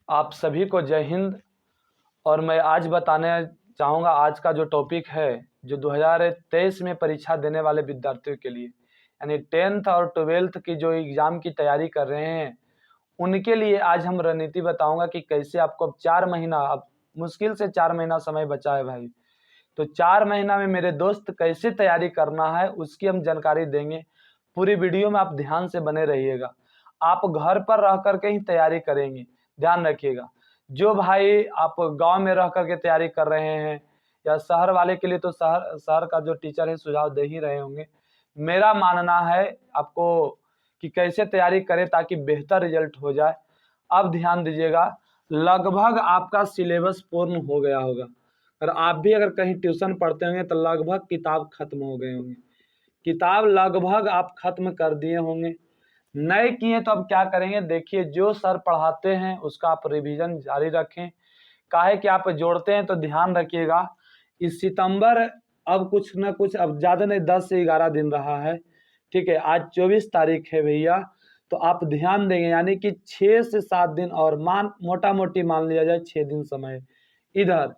आप सभी को जय हिंद। और मैं आज बताने चाहूँगा, आज का जो टॉपिक है जो 2023 में परीक्षा देने वाले विद्यार्थियों के लिए, यानी 10th और 12th की जो एग्ज़ाम की तैयारी कर रहे हैं उनके लिए आज हम रणनीति बताऊंगा कि कैसे आपको अब 4 महीना, अब मुश्किल से 4 महीना समय बचा है भाई। तो 4 महीना में मेरे दोस्त कैसे तैयारी करना है उसकी हम जानकारी देंगे। पूरी वीडियो में आप ध्यान से बने रहिएगा। आप घर पर रह करके ही तैयारी करेंगे, ध्यान रखिएगा। जो भाई आप गांव में रह करके तैयारी कर रहे हैं या शहर वाले के लिए तो शहर शहर का जो टीचर है सुझाव दे ही रहे होंगे। मेरा मानना है आपको कि कैसे तैयारी करें ताकि बेहतर रिजल्ट हो जाए। अब ध्यान दीजिएगा, लगभग आपका सिलेबस पूर्ण हो गया होगा और आप भी अगर कहीं ट्यूशन पढ़ते होंगे तो लगभग किताब खत्म हो गए होंगे। किताब लगभग आप खत्म कर दिए होंगे। नए किए तो अब क्या करेंगे, देखिए जो सर पढ़ाते हैं उसका आप रिवीजन जारी रखें। काहे कि आप जोड़ते हैं तो ध्यान रखिएगा, इस सितंबर अब कुछ ना कुछ, अब ज़्यादा नहीं 10 से 11 दिन रहा है। ठीक है, आज 24 तारीख है भैया। तो आप ध्यान देंगे, यानी कि 6 से 7 दिन और मोटा मोटी मान लिया जाए 6 दिन समय इधर।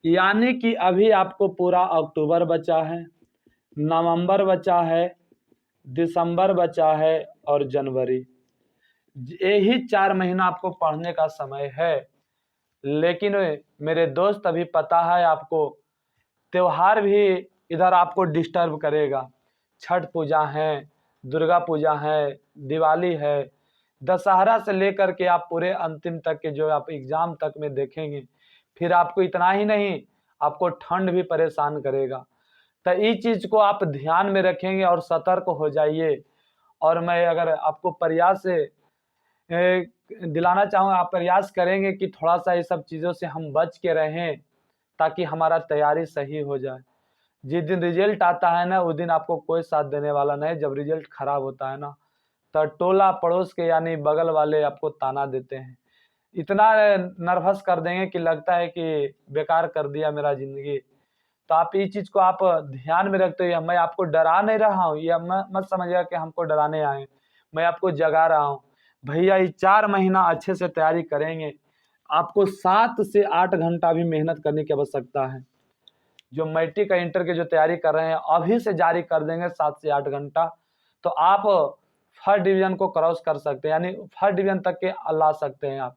यानी कि अभी आपको पूरा अक्टूबर बचा है, नवंबर बचा है, दिसंबर बचा है और जनवरी। यही 4 महीना आपको पढ़ने का समय है। लेकिन मेरे दोस्त, अभी पता है आपको, त्योहार भी इधर आपको डिस्टर्ब करेगा। छठ पूजा है, दुर्गा पूजा है, दिवाली है, दशहरा से लेकर के आप पूरे अंतिम तक के जो आप एग्जाम तक में देखेंगे। फिर आपको इतना ही नहीं, आपको ठंड भी परेशान करेगा। तो इस चीज को आप ध्यान में रखेंगे और सतर्क हो जाइए। और मैं अगर आपको प्रयास से दिलाना चाहूँगा, आप प्रयास करेंगे कि थोड़ा सा ये सब चीज़ों से हम बच के रहें ताकि हमारा तैयारी सही हो जाए। जिस दिन रिजल्ट आता है ना उस दिन आपको कोई साथ देने वाला नहीं। जब रिजल्ट खराब होता है ना तो टोला पड़ोस के यानी बगल वाले आपको ताना देते हैं, इतना नर्वस कर देंगे कि लगता है कि बेकार कर दिया मेरा जिंदगी। तो आप इस चीज को आप ध्यान में रखते हुए, मैं आपको डरा नहीं रहा हूँ, ये मत समझिएगा कि हमको डराने आए, मैं आपको जगा रहा हूँ। भैया ये 4 महीना अच्छे से तैयारी करेंगे, आपको 7 से 8 घंटा भी मेहनत करने की आवश्यकता है। जो मैट्रिक का इंटर की जो तैयारी कर रहे हैं अभी से जारी कर देंगे 7 से 8 घंटा, तो आप फर्स्ट डिवीजन को क्रॉस कर सकते हैं, यानी फर्स्ट डिवीजन तक के ला सकते हैं आप।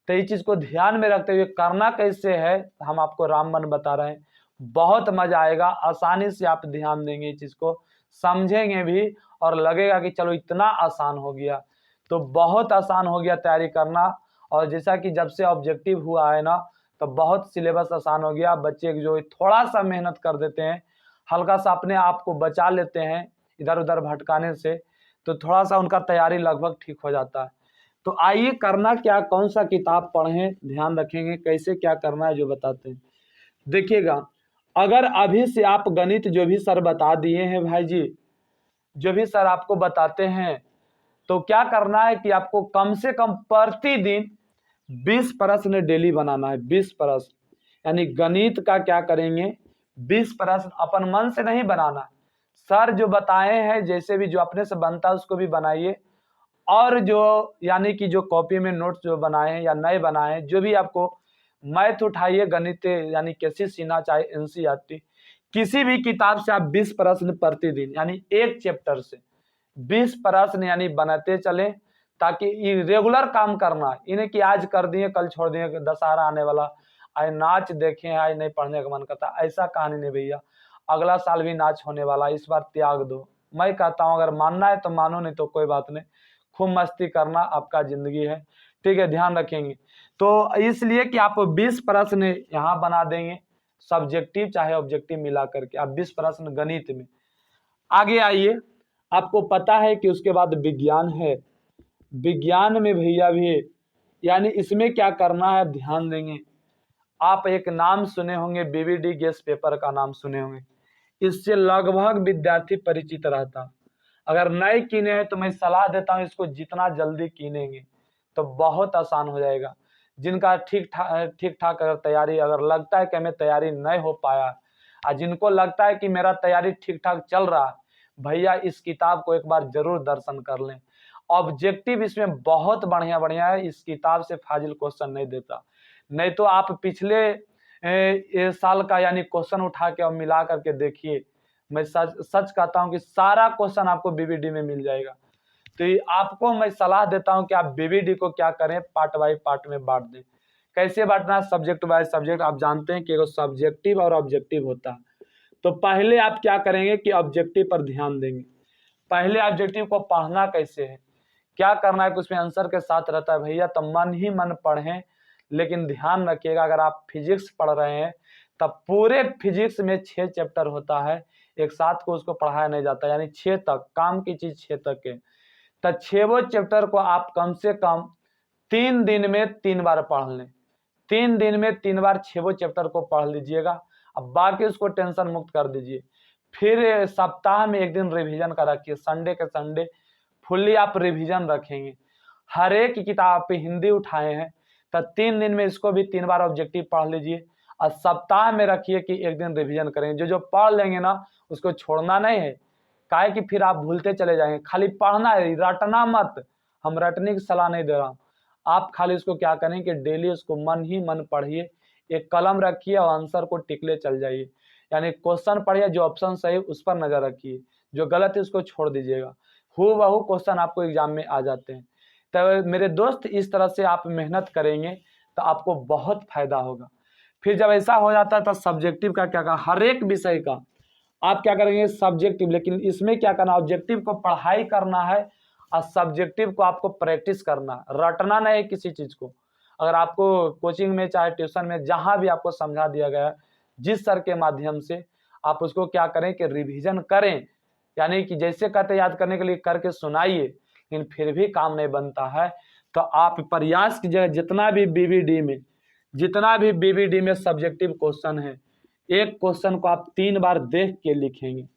तो इस चीज को ध्यान में रखते हुए करना कैसे है हम आपको रामबन बता रहे हैं। बहुत मजा आएगा, आसानी से आप ध्यान देंगे, इस चीज को समझेंगे भी और लगेगा कि चलो इतना आसान हो गया। तो बहुत आसान हो गया तैयारी करना। और जैसा कि जब से ऑब्जेक्टिव हुआ है ना तो बहुत सिलेबस आसान हो गया। बच्चे जो थोड़ा सा मेहनत कर देते हैं, हल्का सा अपने आप को बचा लेते हैं इधर उधर भटकाने से, तो थोड़ा सा उनका तैयारी लगभग ठीक हो जाता है। तो आइए करना क्या, कौन सा किताब पढ़ें, ध्यान रखेंगे कैसे क्या करना है जो बताते हैं। देखिएगा, अगर अभी से आप गणित जो भी सर बता दिए हैं भाई जी, जो भी सर आपको बताते हैं, तो क्या करना है कि आपको कम से कम प्रतिदिन 20 प्रश्न डेली बनाना है। 20 प्रश्न, यानी गणित का क्या करेंगे, 20 प्रश्न अपन मन से नहीं बनाना। सर जो बताए हैं जैसे भी जो अपने से बनता है उसको भी बनाइए। और जो यानी कि जो कॉपी में नोट्स जो बनाए हैं या नए बनाए हैं, जो भी आपको मैथ उठाइए, गणित यानी कैसी सीना चाहे एनसीईआरटी, किसी भी किताब से आप 20 प्रश्न प्रतिदिन यानी एक चैप्टर से 20 प्रश्न यानी बनाते चले, ताकि ये रेगुलर काम करना, इन्हें कि आज कर दिए कल छोड़ दिए, दशहरा आने वाला आज नाच देखें आज नहीं पढ़ने का मन करता, ऐसा कहानी नहीं भैया। अगला साल भी नाच होने वाला, इस बार त्याग दो। मैं कहता हूँ अगर मानना है तो मानो, नहीं तो कोई बात नहीं, खूब मस्ती करना आपका जिंदगी है। ठीक है, ध्यान रखेंगे। तो इसलिए कि आप 20 प्रश्न यहाँ बना देंगे, सब्जेक्टिव चाहे ऑब्जेक्टिव मिला करके आप 20 प्रश्न गणित में। आगे आइए, आपको पता है कि उसके बाद विज्ञान है। विज्ञान में भैया भी यानी इसमें क्या करना है, ध्यान देंगे। आप एक नाम सुने होंगे, बीवीडी गैस पेपर का नाम सुने होंगे, इससे लगभग विद्यार्थी परिचित रहता। अगर नए कीने हैं तो मैं सलाह देता हूं इसको जितना जल्दी कीनेंगे तो बहुत आसान हो जाएगा। जिनका ठीक ठाक अगर तैयारी, अगर लगता है कि हमें तैयारी नहीं हो पाया, और जिनको लगता है कि मेरा तैयारी ठीक ठाक चल रहा है, भैया इस किताब को एक बार जरूर दर्शन कर लें। ऑब्जेक्टिव इसमें बहुत बढ़िया बढ़िया है, इस किताब से फाजिल क्वेश्चन नहीं देता। नहीं तो आप पिछले साल का यानी क्वेश्चन उठा के और मिला करके देखिए, मैं सच सच कहता हूं कि सारा क्वेश्चन आपको बीबीडी में मिल जाएगा। तो आपको मैं सलाह देता हूं कि आप बीबीडी को क्या करें, पार्ट बाय पार्ट में बांट दें। कैसे बांटना है? Subject by subject. आप जानते हैं कि एगो सब्जेक्टिव और ऑब्जेक्टिव होता है। तो पहले आप क्या करेंगे कि ऑब्जेक्टिव पर ध्यान देंगे। पहले ऑब्जेक्टिव को पढ़ना कैसे है, क्या करना है कि उसमें आंसर के साथ रहता है भैया, तो मन ही मन पढ़ें। लेकिन ध्यान रखिएगा, अगर आप फिजिक्स पढ़ रहे हैं तब पूरे फिजिक्स में 6 चैप्टर होता है, एक साथ को उसको पढ़ाया नहीं जाता, यानी 6 तक काम की चीज 6 तक है। तो 6 चैप्टर को आप कम से कम 3 दिन में 3 बार पढ़ लें। 3 दिन में 3 बार 6 चैप्टर को पढ़ लीजिएगा। अब बाकी उसको टेंशन मुक्त कर दीजिए। फिर सप्ताह में 1 दिन रिवीजन का रखिए, संडे के संडे फुल्ली आप रिवीजन रखेंगे। हर एक किताब पे हिंदी उठाए हैं तो 3 दिन में इसको भी 3 बार ऑब्जेक्टिव पढ़ लीजिए और सप्ताह में रखिए कि 1 दिन रिवीजन करेंगे। जो जो पढ़ लेंगे ना उसको छोड़ना नहीं है, काहे कि फिर आप भूलते चले जाएंगे। खाली पढ़ना है, रटना मत। हम रटने की सलाह नहीं दे रहा हूँ, आप खाली उसको क्या करें कि डेली उसको मन ही मन पढ़िए, एक कलम रखिए और आंसर को टिकले चल जाइए। यानी क्वेश्चन पढ़िए, जो ऑप्शन सही उस पर नजर रखिए, जो गलत है उसको छोड़ दीजिएगा। हूबहू क्वेश्चन आपको एग्जाम में आ जाते हैं। तो मेरे दोस्त इस तरह से आप मेहनत करेंगे तो आपको बहुत फायदा होगा। फिर जब ऐसा हो जाता है तो सब्जेक्टिव का क्या करना, हर एक विषय का आप क्या करेंगे सब्जेक्टिव, लेकिन इसमें क्या करना, ऑब्जेक्टिव को पढ़ाई करना है और सब्जेक्टिव को आपको प्रैक्टिस करना, रटना नहीं है किसी चीज को। अगर आपको कोचिंग में चाहे ट्यूशन में जहां भी आपको समझा दिया गया जिस सर के माध्यम से, आप उसको क्या करें कि रिवीजन करें। यानी कि जैसे कहते याद करने के लिए करके सुनाइए, लेकिन फिर भी काम नहीं बनता है तो आप प्रयास कीजिए, जितना भी बीबीडी में सब्जेक्टिव क्वेश्चन है, एक क्वेश्चन को आप 3 बार देख के लिखेंगे।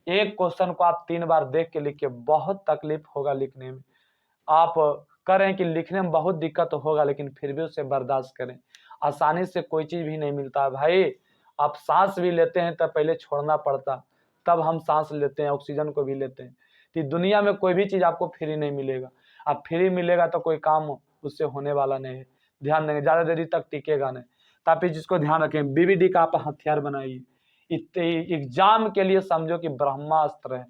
एक क्वेश्चन को आप 3 बार देख के लिखिए, बहुत तकलीफ होगा लिखने में। आप करें कि लिखने में बहुत दिक्कत होगा, लेकिन फिर भी उसे बर्दाश्त करें। आसानी से कोई चीज भी नहीं मिलता है भाई। आप सांस भी लेते हैं तब पहले छोड़ना पड़ता, तब हम सांस लेते हैं, ऑक्सीजन को भी लेते हैं। तो दुनिया में कोई भी चीज आपको फ्री नहीं मिलेगा। अब फ्री मिलेगा तो कोई काम उससे होने वाला नहीं है। ध्यान देंगे, ज्यादा देरी तक टिकेगा नहीं। तो आप इस चीज को ध्यान रखें, बीबीडी का आप हथियार बनाइए। एग्जाम के लिए समझो कि ब्रह्मास्त्र है।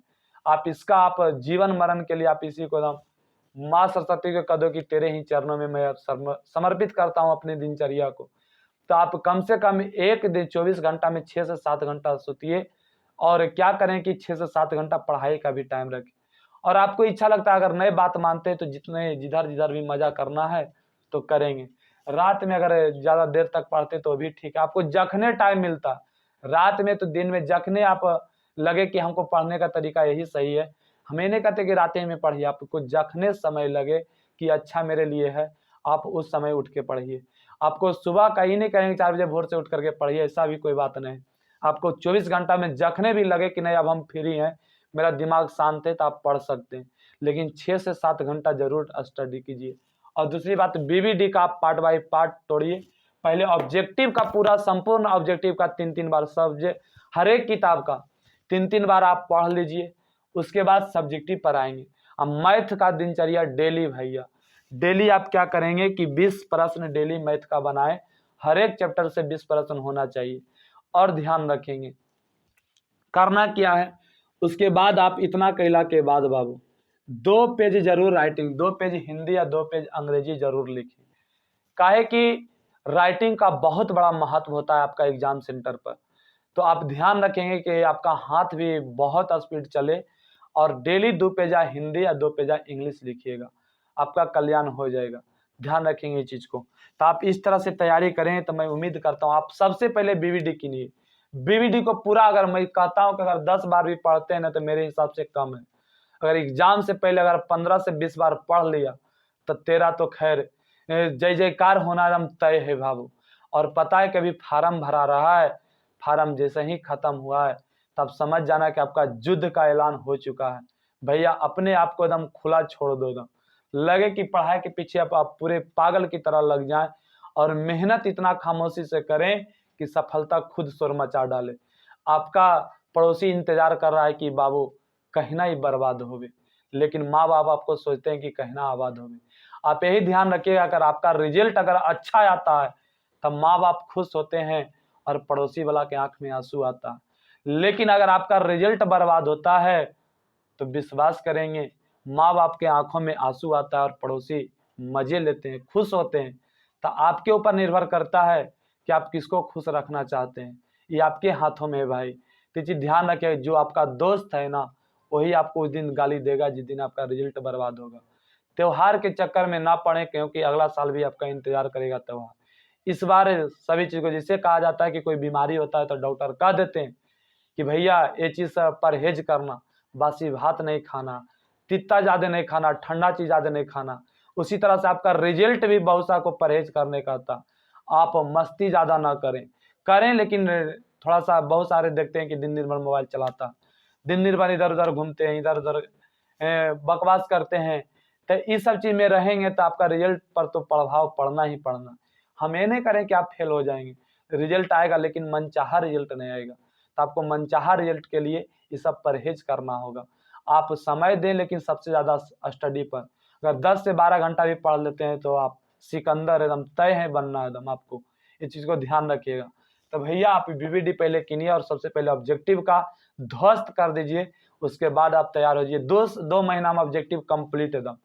आप इसका आप जीवन मरण के लिए आप इसी को माँ सरस्वती के कदों की तेरे ही चरणों में मैं समर्पित करता हूँ अपनी दिनचर्या को। तो आप कम से कम एक दिन 24 घंटा में 6 से 7 घंटा सोतिए, और क्या करें कि 6 से 7 घंटा पढ़ाई का भी टाइम रखें। और आपको इच्छा लगता है, अगर नए बात मानते हैं तो जितने जिधर जिधर भी मजा करना है तो करेंगे। रात में अगर ज्यादा देर तक पढ़ते तो भी ठीक है, आपको जखने टाइम मिलता रात में, तो दिन में जखने आप लगे कि हमको पढ़ने का तरीका यही सही है, हम ये नहीं कहते कि रातें में पढ़िए, आपको जखने समय लगे कि अच्छा मेरे लिए है, आप उस समय उठ के पढ़िए। आपको सुबह का ही नहीं कहेंगे 4 बजे भोर से उठ करके पढ़िए, ऐसा भी कोई बात नहीं। आपको 24 घंटा में जखने भी लगे कि नहीं अब हम फ्री हैं, मेरा दिमाग शांत है, तो आप पढ़ सकते हैं। लेकिन 6 से 7 घंटा जरूर स्टडी कीजिए। और दूसरी बात, बीबीडी का आप पार्ट बाय पार्ट तोड़िए। पहले ऑब्जेक्टिव का पूरा संपूर्ण ऑब्जेक्टिव का 3-3 बार सब्जेक्ट, हर एक किताब का 3-3 बार आप पढ़ लीजिए। उसके बाद सब्जेक्टिव पर आएंगे। अब मैथ का दिनचर्या डेली भैया, डेली आप क्या करेंगे कि 20 प्रश्न डेली मैथ का बनाए, हर एक चैप्टर से 20 प्रश्न होना चाहिए। और ध्यान रखेंगे करना क्या है, उसके बाद आप इतना कहला के बाद बाबू 2 पेज जरूर राइटिंग, 2 पेज हिंदी या 2 पेज अंग्रेजी जरूर लिखिए। काहे कि राइटिंग का बहुत बड़ा महत्व होता है आपका एग्जाम सेंटर पर। तो आप ध्यान रखेंगे कि आपका हाथ भी बहुत स्पीड चले, और डेली 2 पेजा हिंदी या 2 पेजा इंग्लिश लिखिएगा, आपका कल्याण हो जाएगा। ध्यान रखेंगे इस चीज को। तो आप इस तरह से तैयारी करें तो मैं उम्मीद करता हूँ आप सबसे पहले बीबीडी कीनिए। बीबीडी को पूरा, अगर मैं कहता हूँ कि अगर 10 बार भी पढ़ते हैं ना तो मेरे हिसाब से कम है। अगर एग्जाम से पहले अगर 15 से 20 बार पढ़ लिया तो तेरा तो खैर जय जयकार होना एकदम तय है बाबू। और पता है कभी फार्म भरा रहा है, फार्म जैसे ही खत्म हुआ है तब समझ जाना कि आपका युद्ध का ऐलान हो चुका है। भैया अपने आप को एकदम खुला छोड़ दो, एकदम लगे कि पढ़ाई के पीछे आप पूरे पागल की तरह लग जाएं, और मेहनत इतना खामोशी से करें कि सफलता खुद शोर मचा डाले। आपका पड़ोसी इंतजार कर रहा है कि बाबू कहीं ना ही बर्बाद होवे, लेकिन माँ बाप आपको सोचते हैं कि कहना आबाद होगी। आप यही ध्यान रखिएगा, अगर आपका रिजल्ट अगर अच्छा आता है तब माँ बाप खुश होते हैं और पड़ोसी वाला के आंख में आंसू आता है। लेकिन अगर आपका रिजल्ट बर्बाद होता है तो विश्वास करेंगे माँ बाप के आंखों में आंसू आता है और पड़ोसी मजे लेते हैं, खुश होते हैं। तो आपके ऊपर निर्भर करता है कि आप किसको खुश रखना चाहते हैं, ये आपके हाथों में है भाई। तो चीज ध्यान रखिए, जो आपका दोस्त है ना वही आपको उस दिन गाली देगा जिस दिन आपका रिजल्ट बर्बाद होगा। त्योहार के चक्कर में ना पड़े, क्योंकि अगला साल भी आपका इंतजार करेगा त्योहार। इस बार सभी चीज को, जिसे कहा जाता है कि कोई बीमारी होता है तो डॉक्टर कह देते हैं कि भैया ये चीज से परहेज करना, बासी भात नहीं खाना, तीता ज्यादा नहीं खाना, ठंडा चीज ज्यादा नहीं खाना। उसी तरह से आपका रिजल्ट भी बहुत सा को परहेज करने का था। आप मस्ती ज्यादा ना करें, करें लेकिन थोड़ा सा, बहुत सारे देखते हैं कि दिन दिन भर मोबाइल चलाता, दिन दिन भर इधर उधर घूमते हैं, इधर उधर बकवास करते हैं। तो इस सब चीज में रहेंगे तो आपका रिजल्ट पर तो प्रभाव पड़ना ही पड़ना। हम ये नहीं करें कि आप फेल हो जाएंगे, रिजल्ट आएगा लेकिन मनचाहा रिजल्ट नहीं आएगा। तो आपको मनचाहा रिजल्ट के लिए ये सब परहेज करना होगा। आप समय दें लेकिन सबसे ज्यादा स्टडी पर। अगर 10 से 12 घंटा भी पढ़ लेते हैं तो आप सिकंदर एकदम तय है बनना एकदम आपको। इस चीज को ध्यान रखिएगा। तो भैया आप बीवीडी पहले किनिए और सबसे पहले ऑब्जेक्टिव का ध्वस्त कर दीजिए, उसके बाद आप तैयार हो जाइए। 2 महीना में ऑब्जेक्टिव कंप्लीट एकदम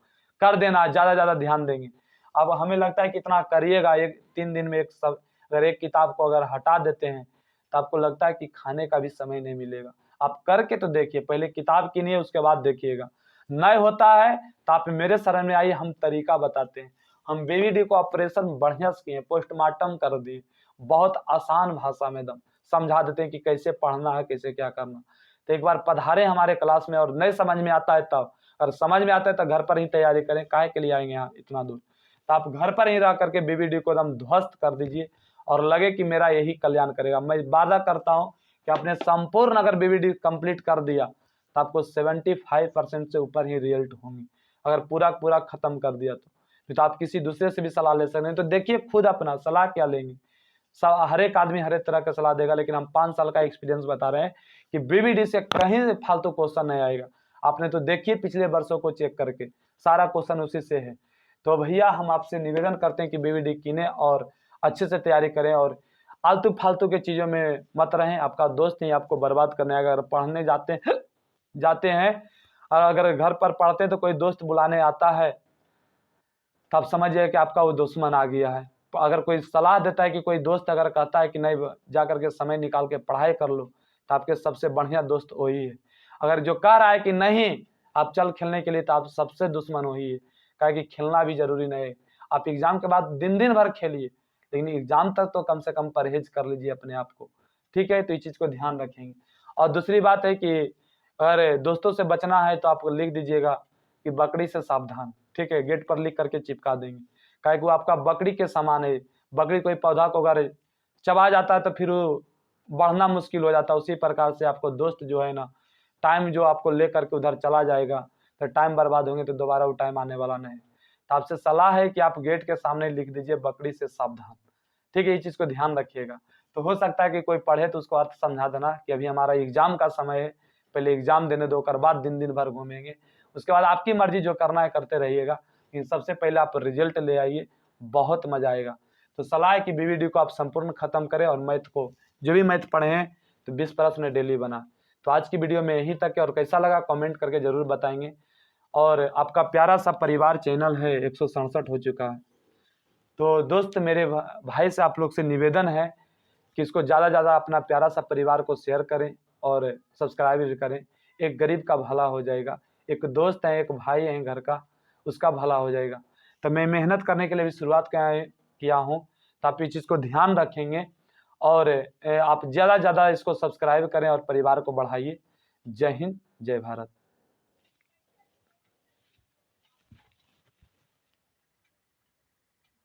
कर देना, ज्यादा ध्यान देंगे। अब हमें लगता है कि इतना करिएगा, 3 दिन में एक सब, अगर एक किताब को अगर हटा देते हैं तो आपको लगता है कि खाने का भी समय नहीं मिलेगा। आप करके तो देखिए, पहले किताब किनिए उसके बाद देखिएगा। नहीं होता है तो आप मेरे शरण में आइए, हम तरीका बताते हैं। हम बीवीडी को ऑपरेशन बढ़िया से किए, पोस्टमार्टम कर दिए, बहुत आसान भाषा में एकदम समझा देते हैं कि कैसे पढ़ना है, कैसे क्या करना। तो एक बार पधारे हमारे क्लास में, और नहीं समझ में आता है तब, और समझ में आता है तो घर पर ही तैयारी करें, काहे के लिए आएंगे यहाँ इतना दूर। तो आप घर पर ही रह करके बीवीडी को एकदम ध्वस्त कर दीजिए और लगे कि मेरा यही कल्याण करेगा। मैं वादा करता हूँ कि आपने संपूर्ण अगर बीवीडी कंप्लीट कर दिया तो आपको 75% से ऊपर ही रिजल्ट होंगे, अगर पूरा खत्म कर दिया तो आप किसी दूसरे से भी सलाह ले सकते हैं। तो देखिए खुद अपना सलाह क्या लेंगे, हर एक आदमी हर एक तरह का सलाह देगा, लेकिन हम 5 साल का एक्सपीरियंस बता रहे हैं कि बीवीडी से कहीं फालतू क्वेश्चन नहीं आएगा। आपने तो देखिए पिछले वर्षों को चेक करके सारा क्वेश्चन उसी से है। तो भैया हम आपसे निवेदन करते हैं कि बीवीडी किने और अच्छे से तैयारी करें और आलतू फालतू के चीजों में मत रहें। आपका दोस्त ही आपको बर्बाद करने, अगर पढ़ने जाते हैं और अगर घर पर पढ़ते हैं तो कोई दोस्त बुलाने आता है तो आप समझिए कि आपका वो दुश्मन आ गया है। अगर कोई सलाह देता है कि कोई दोस्त अगर कहता है कि नहीं जा करके समय निकाल के पढ़ाई कर लो, तो आपके सबसे बढ़िया दोस्त वही है। अगर जो कह रहा है कि नहीं आप चल खेलने के लिए, तो आप सबसे दुश्मन वही है। कहे कि खेलना भी जरूरी नहीं है, आप एग्जाम के बाद दिन भर खेलिए, लेकिन एग्जाम तक तो कम से कम परहेज कर लीजिए अपने आप को। ठीक है, तो इस चीज को ध्यान रखेंगे। और दूसरी बात है कि अगर दोस्तों से बचना है तो आप लिख दीजिएगा कि बकरी से सावधान। ठीक है, गेट पर लिख करके चिपका देंगे, काहे कि वो आपका बकरी के समान है। बकरी कोई पौधा को अगर चबा जाता है तो फिर वो बढ़ना मुश्किल हो जाता है। उसी प्रकार से आपको दोस्त जो है ना, टाइम जो आपको लेकर के उधर चला जाएगा तो टाइम बर्बाद होंगे, तो दोबारा वो टाइम आने वाला नहीं। तो आपसे सलाह है कि आप गेट के सामने लिख दीजिए बकरी से सावधान। ठीक है, इस चीज को ध्यान रखिएगा। तो हो सकता है कि कोई पढ़े तो उसको अर्थ समझा देना कि अभी हमारा एग्जाम का समय है, पहले एग्जाम देने दो, कर बाद दिन भर घूमेंगे, उसके बाद आपकी मर्जी जो करना है करते रहिएगा, लेकिन सबसे पहले आप रिजल्ट ले आइए, बहुत मजा आएगा। तो सलाह है कि बीवीडी को आप संपूर्ण खत्म करें और मैथ को, जो भी मैथ पढ़े हैं तो 20 प्रश्न डेली बना। तो आज की वीडियो में यहीं तक है, और कैसा लगा कमेंट करके जरूर बताएंगे। और आपका प्यारा सा परिवार चैनल है 167 हो चुका है। तो दोस्त मेरे भाई से आप लोग से निवेदन है कि इसको ज़्यादा अपना प्यारा सा परिवार को शेयर करें और सब्सक्राइब भी करें। एक गरीब का भला हो जाएगा, एक दोस्त है, एक भाई है घर का, उसका भला हो जाएगा। तो मैं मेहनत करने के लिए भी शुरुआत किया हूँ, तो आप इस चीज़ को ध्यान रखेंगे और आप ज़्यादा इसको सब्सक्राइब करें और परिवार को बढ़ाइए। जय हिंद, जय भारत।